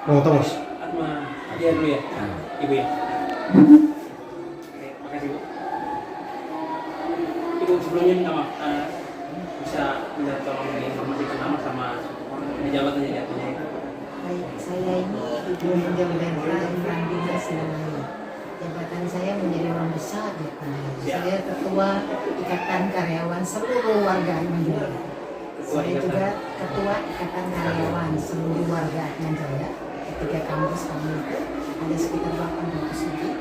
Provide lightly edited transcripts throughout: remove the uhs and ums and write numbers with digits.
Oh, Thomas. Atma dia dulu ya, ibu ya. Oke, makasih bu. Ibu sebelumnya minta maaf, bisa minta tolong diinformasikan nama sama jabatannya di atasnya ya. Baik, saya ini Ibu Menjamdara Irlandina Sinamaya. Jabatan saya menjadi orang besar di Atmajaya. Saya ketua Ikatan Karyawan seluruh warga Atmajaya. Saya juga ketua Ikatan Karyawan seluruh warga Atmajaya. Ketiga kampus kami itu ada sekitar 800 lebih.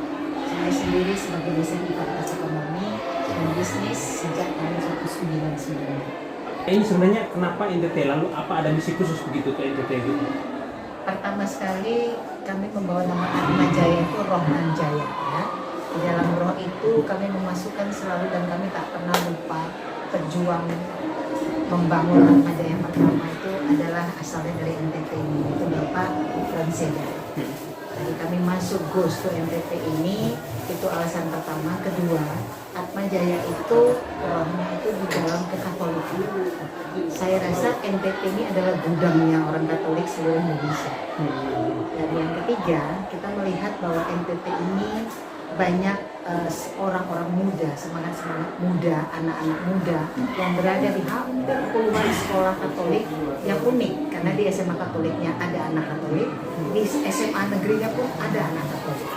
Saya sendiri sebagai dosen di Fakultas Ekonomi dan Bisnis sejak tahun 1990. Ini sebenarnya kenapa NTT? Lalu apa ada misi khusus begitu ke NTT itu? Pertama sekali kami membawa nama Atmajaya itu Roh Nan Jaya ya. Di dalam roh itu kami memasukkan selalu dan kami tak pernah lupa pejuang membangun Atmajaya yang pertama itu adalah asalnya dari NTT ini, itu Bapak Franseda. Jadi kami masuk GOS ke NTT ini, itu alasan pertama. Kedua, Atmajaya itu rohnya itu di dalam kekatolikan. Saya rasa NTT ini adalah gudangnya orang Katolik seluruh Indonesia. Dan yang ketiga, kita melihat bahwa NTT ini banyak orang-orang muda, semangat-semangat muda, anak-anak muda yang berada di hampir puluhan sekolah Katolik yang unik, karena di SMA Katoliknya ada anak Katolik, di SMA negerinya pun ada anak Katolik.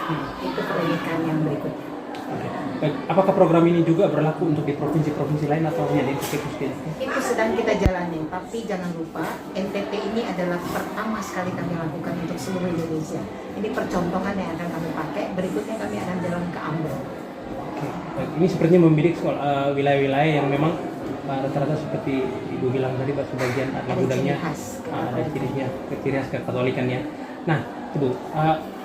Itu keunikan yang berikutnya. Baik, apakah program ini juga berlaku untuk di provinsi-provinsi lain atau hanya di NTT? Itu sedang kita jalani, tapi jangan lupa NTT ini adalah pertama sekali kami lakukan untuk seluruh Indonesia. Ini percontohan yang akan kami pakai, berikutnya kami akan jalan ke Ambon. Oke. Baik, ini sepertinya membidik soal wilayah-wilayah yang memang rata-rata seperti Ibu bilang tadi, sebagian ada gudangnya, ada ciri khas kekatolikan ya. Nah, Ibu,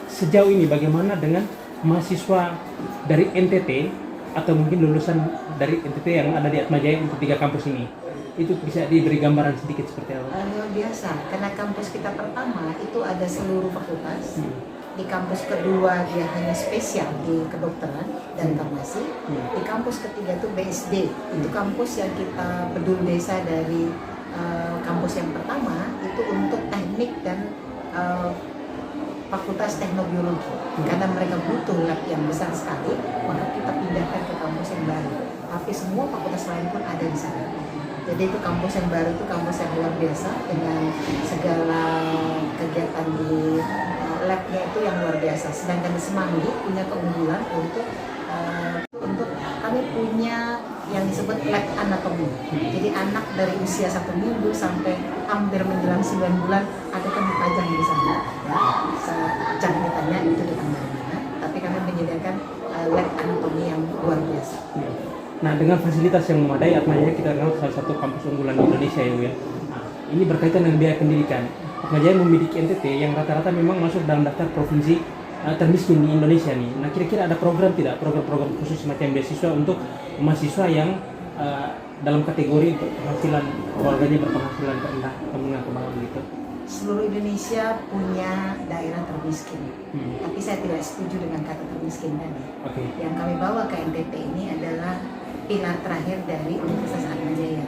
sejauh ini bagaimana dengan mahasiswa dari NTT atau mungkin lulusan dari NTT yang ada di Atmajaya untuk 3 kampus ini? Itu bisa diberi gambaran sedikit seperti apa? Luar biasa, karena kampus kita pertama itu ada seluruh fakultas. Di kampus kedua dia hanya spesial di kedokteran dan farmasi. Di kampus ketiga itu BSD, itu kampus yang kita peduli desa dari kampus yang pertama itu untuk teknik dan fakultas teknobiologi. Karena mereka butuh lab yang besar sekali, maka kita pindahkan ke kampus yang baru. Tapi semua fakultas lain pun ada di sana. Jadi itu kampus yang baru itu kampus yang luar biasa dengan segala kegiatan di labnya itu yang luar biasa. Sedangkan di Semanggi punya keunggulan untuk kami punya yang disebut lab anatomi. Jadi anak dari usia 1 minggu sampai hampir menjelang 9 bulan ada kami pajang di sana. Ya, jangkitannya itu di tanggalnya. Tapi kami menyediakan lab anatomi yang luar biasa. Nah, dengan fasilitas yang memadai, Atmajaya kita kenal salah satu kampus unggulan di Indonesia ya, Bu ya. Nah, ini berkaitan dengan biaya pendidikan. Atmajaya memiliki NTT yang rata-rata memang masuk dalam daftar provinsi termiskin di Indonesia nih. Nah, kira-kira ada program tidak? Program-program khusus semacam beasiswa untuk mahasiswa yang dalam kategori penghasilan keluarganya berpenghasilan rendah atau menengah ke bawah gitu? Seluruh Indonesia punya daerah termiskin, tapi saya tidak setuju dengan kata termiskin tadi. Okay. Yang kami bawa ke NTT ini adalah pilar terakhir dari Universitas Atmajaya.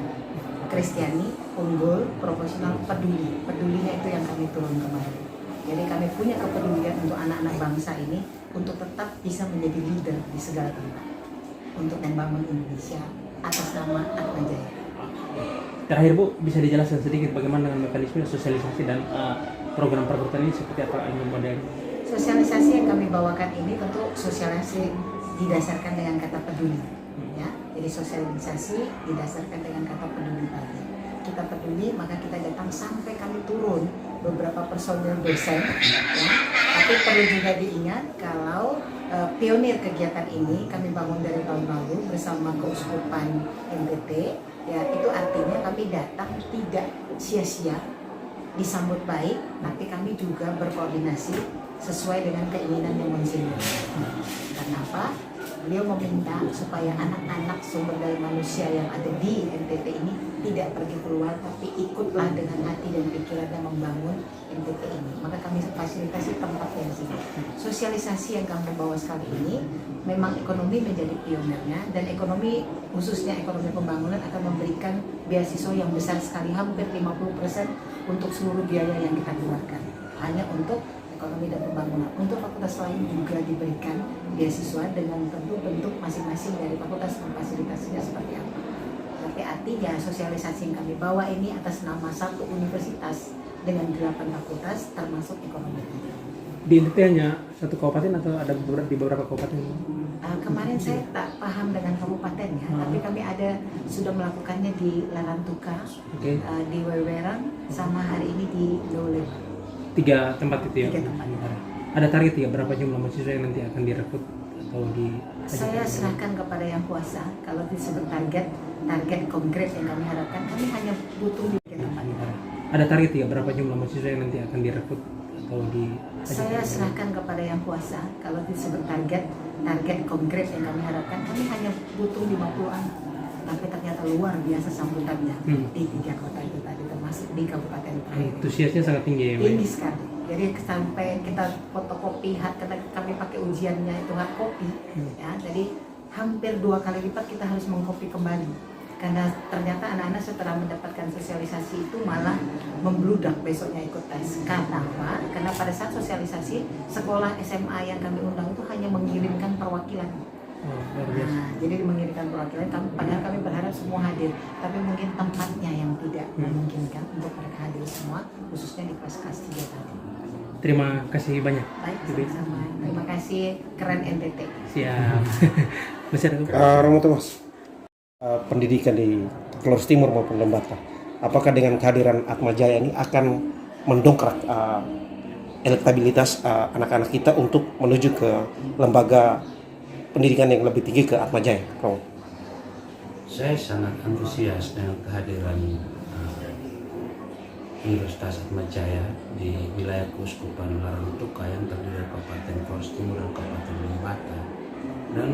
Kristiani, unggul, profesional, peduli. Pedulinya itu yang kami turun kemarin. Jadi kami punya kepedulian untuk anak-anak bangsa ini untuk tetap bisa menjadi leader di segala tempat untuk membangun Indonesia atas nama Atmajaya. Terakhir Bu, bisa dijelaskan sedikit bagaimana dengan mekanisme sosialisasi dan program perkuliahan ini seperti apa ini modelnya? Sosialisasi yang kami bawakan ini tentu sosialisasi didasarkan dengan kata peduli. Ya, jadi sosialisasi didasarkan dengan kata peduli tadi. Kita peduli, maka kita datang sampai kami turun beberapa personil dosen. Ya. Tapi perlu juga diingat kalau pionir kegiatan ini kami bangun dari tahun lalu bersama Keuskupan NTT. Ya, itu artinya kami datang tidak sia-sia, disambut baik, tapi kami juga berkoordinasi sesuai dengan keinginannya Monsignor. Karena apa? Beliau meminta supaya anak-anak sumber daya manusia yang ada di NTT ini tidak pergi keluar, tapi ikutlah dengan hati dan pikirannya membangun NTT ini. Maka kami fasilitasi tempatnya di sini. Sosialisasi yang kami bawa sekali ini, memang ekonomi menjadi pionirnya, dan ekonomi khususnya ekonomi pembangunan akan memberikan beasiswa yang besar sekali, hampir 50% untuk seluruh biaya yang kita keluarkan. hanya untuk ekonomi dan pembangunan. Untuk fakultas lain juga diberikan beasiswa dengan tentu bentuk masing-masing dari fakultas memfasilitasinya seperti apa. Tapi artinya sosialisasi yang kami bawa ini atas nama satu universitas dengan 8 fakultas termasuk ekonomi. Di NTT hanya satu kabupaten atau ada di beberapa kabupaten? Kemarin saya tak paham dengan kabupatennya, tapi kami sudah melakukannya di Larantuka, di Wewerang, sama hari ini di Lole. 3 tempat itu ya? 3 tempat. Ada target ya berapa jumlah mahasiswa yang nanti akan direkrut atau di? Saya serahkan kepada yang kuasa. Kalau disebut target konkret yang kami harapkan, kami hanya butuh di 3 tempat. Ada target ya berapa jumlah mahasiswa yang nanti akan direkrut atau di? Saya serahkan kepada yang kuasa. Kalau disebut target konkret yang kami harapkan, kami hanya butuh 50-an. Tapi ternyata luar biasa sambutannya di 3 kota itu tadi, termasuk di Kabupaten Terakhir. Antusiasnya sangat tinggi ya? Tinggi sekali. Jadi sampai kita fotokopi, karena kami pakai ujiannya itu hard copy, ya. Jadi hampir 2 kali lipat kita harus mengkopi kembali. Karena ternyata anak-anak setelah mendapatkan sosialisasi itu malah membludak besoknya ikut tes. Kenapa? Karena pada saat sosialisasi, sekolah SMA yang kami undang itu hanya mengirimkan perwakilan. Nah, jadi mengirimkan perwakilan, padahal kami berharap semua hadir, tapi mungkin tempatnya yang tidak memungkinkan untuk mereka hadir semua, khususnya di kelas 3 tadi. Terima kasih banyak. Baik, sama-sama. Terima kasih, keren NTT. Siap. Masih ada Romo Thomas, pendidikan di Flores Timur maupun Lembata, apakah dengan kehadiran Atmajaya ini akan mendongkrak elektabilitas anak-anak kita untuk menuju ke lembaga pendidikan yang lebih tinggi ke Atmajaya? Saya sangat antusias dengan kehadiran Universitas Atmajaya di wilayah Keuskupan Larantuka yang terdiri dari Kabupaten Flores Timur dan Kabupaten Lembata, dan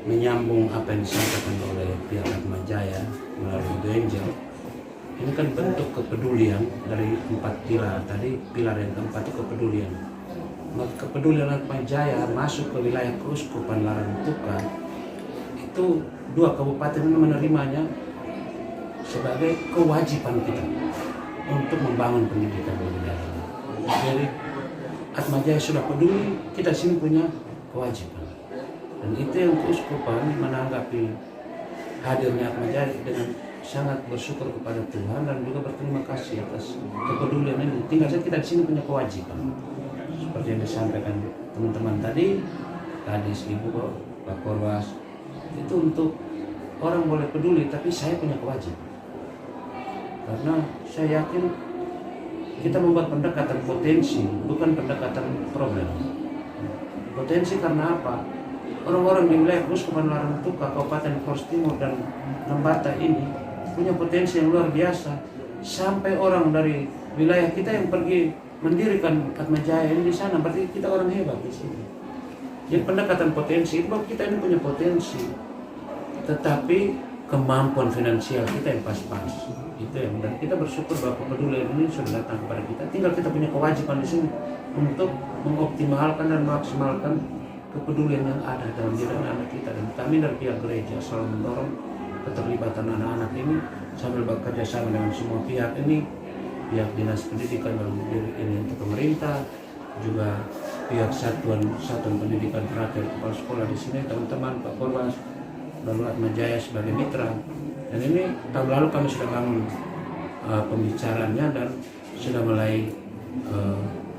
menyambung apa yang disampaikan oleh pihak Atmajaya melalui Doenjel. Ini kan bentuk kepedulian dari 4 pilar tadi. Pilar yang keempat itu kepedulian. Maka kepedulian Atmajaya masuk ke wilayah Keuskupan Larantuka, itu 2 kabupaten menerimanya sebagai kewajiban kita untuk membangun pendidikan di wilayah ini. Jadi Atmajaya sudah peduli, kita sini punya kewajiban. Dan itu yang Keuskupan menanggapi hadirnya Atmajaya dengan sangat bersyukur kepada Tuhan dan juga berterima kasih atas kepedulian ini. Tinggal saja kita di sini punya kewajiban. Seperti yang disampaikan teman-teman tadi, Ibu, Pak Korwas, itu untuk orang boleh peduli, tapi saya punya kewajiban. Karena saya yakin kita membuat pendekatan potensi, bukan pendekatan problem. Potensi karena apa? Orang-orang di wilayah Keuskupan Larantuka, Kabupaten Flores Timur dan Lembata ini punya potensi yang luar biasa. Sampai orang dari wilayah kita yang pergi mendirikan Atmajaya ini di sana, berarti kita orang hebat di sini. Jadi pendekatan potensi itu bahwa kita ini punya potensi, tetapi kemampuan finansial kita yang pas-pas. Itu yang, dan kita bersyukur bahwa kepedulian ini sudah datang kepada kita. Tinggal kita punya kewajiban di sini untuk mengoptimalkan dan memaksimalkan kepedulian yang ada dalam diri anak kita. Dan kami dari pihak gereja selalu mendorong keterlibatan anak-anak ini sambil bekerja sama dengan semua pihak ini, pihak dinas pendidikan dalam diri ini untuk pemerintah, juga pihak satuan pendidikan terakhir kepala sekolah di sini, teman-teman, Pak Korwas, lalu Atmajaya sebagai mitra. Dan ini tahun lalu kami sudah bangun pembicaraannya dan sudah mulai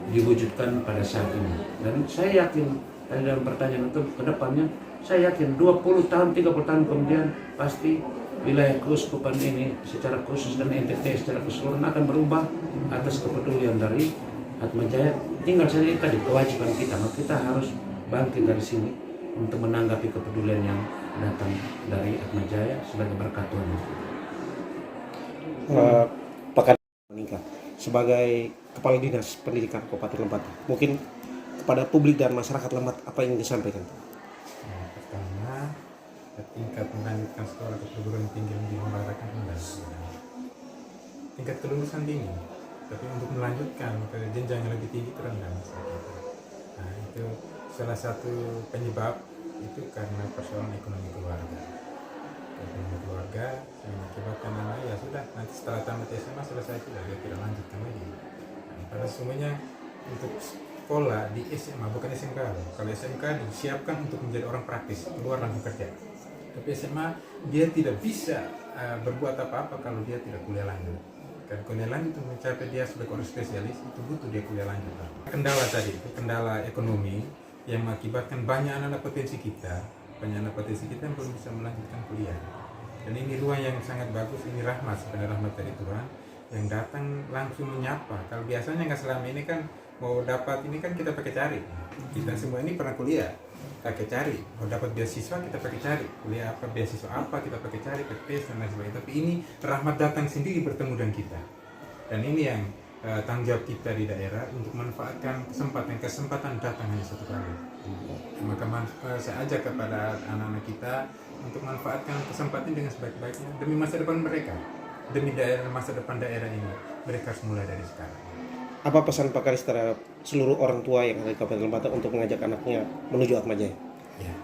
diwujudkan pada saat ini. Dan saya yakin tadi dalam pertanyaan itu ke depannya, saya yakin 20 tahun, 30 tahun kemudian pasti wilayah Keuskupan ini secara khusus dan NTT secara keseluruhan akan berubah atas kepedulian dari Atmajaya. Tinggal saja tadi kewajiban kita, maka kita harus bangkit dari sini untuk menanggapi kepedulian yang datang dari Atmajaya sebagai berkat Tuhan. Pak Meningkat sebagai Kepala Dinas Pendidikan Kabupaten Lembata, mungkin kepada publik dan masyarakat Lembata apa yang disampaikan? Pertama, tingkat melanjutkan sekolah ke perguruan tinggi yang Lembata kan rendah. Tingkat kelulusan tinggi, tapi untuk melanjutkan ke jenjang yang lebih tinggi itu rendah. Nah, itu salah satu penyebab itu karena persoalan ekonomi keluarga. Ekonomi keluarga yang mengakibatkan anak ya sudah, nanti setelah tamat SMA selesai sudah, dia tidak lanjutkan lagi. Nah, pada sesungguhnya untuk sekolah di SMA, bukan SMK. Kalau SMK disiapkan untuk menjadi orang praktis, keluar langsung kerja. Tapi SMA dia tidak bisa berbuat apa-apa kalau dia tidak kuliah lanjut. Dan kuliah lanjut untuk mencapai dia sebagai orang spesialis itu butuh dia kuliah lanjut. Kendala tadi itu kendala ekonomi yang mengakibatkan banyak anak-anak potensi kita yang belum bisa melanjutkan kuliah. Dan ini ruang yang sangat bagus, ini rahmat, sebenarnya rahmat dari Tuhan yang datang langsung menyapa. Kalau biasanya nggak, selama ini kan mau dapat ini kan kita pakai cari. Kita semua ini pernah kuliah pakai cari, mau dapat beasiswa kita pakai cari, kuliah apa, beasiswa apa kita pakai cari, pakai tes dan lain sebagainya. Tapi ini rahmat datang sendiri bertemu dengan kita. Dan ini yang tanggung jawab kita di daerah untuk manfaatkan kesempatan datang hanya satu kali. Maka saya ajak kepada anak-anak kita untuk manfaatkan kesempatan dengan sebaik-baiknya demi masa depan mereka, demi masa depan daerah ini. Mereka harus mulai dari sekarang. Apa pesan Pak Kadis terhadap seluruh orang tua yang ada di Kabupaten Lembata untuk mengajak anaknya menuju Atmajaya? Ya,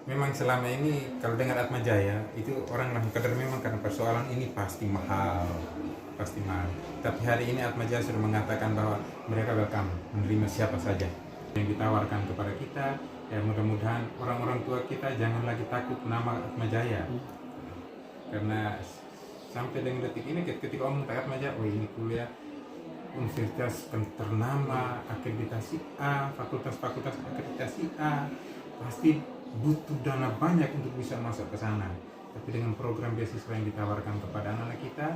memang selama ini kalau dengar Atmajaya itu orang langsung kadar memang karena persoalan ini pasti mahal. Tapi hari ini Atmajaya sudah mengatakan bahwa mereka welcome menerima siapa saja yang ditawarkan kepada kita. Ya mudah-mudahan orang-orang tua kita jangan lagi takut nama Atmajaya, karena sampai dengan detik ini ketika omong Atmajaya, oh ini kuliah universitas ternama, akreditasi A, fakultas-fakultas akreditasi A, pasti butuh dana banyak untuk bisa masuk ke sana. Tapi dengan program beasiswa yang ditawarkan kepada anak-anak kita,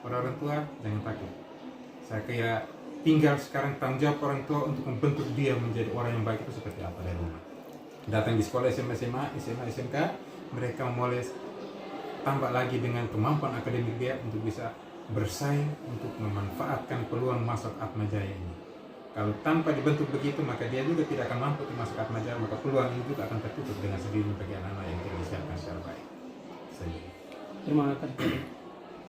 orang tua jangan takut. Saya kira tinggal sekarang tanggung jawab orang tua untuk membentuk dia menjadi orang yang baik itu seperti apa dari rumah. Datang di sekolah SMA, SMK, mereka mulai tambah lagi dengan kemampuan akademik dia untuk bisa bersaing untuk memanfaatkan peluang masuk Atmajaya ini. Kalau tanpa dibentuk begitu, maka dia juga tidak akan mampu masuk Atmajaya, maka peluang ini juga akan tertutup dengan sendirinya bagi anak-anak yang tidak disiapkan secara baik. Terima kasih.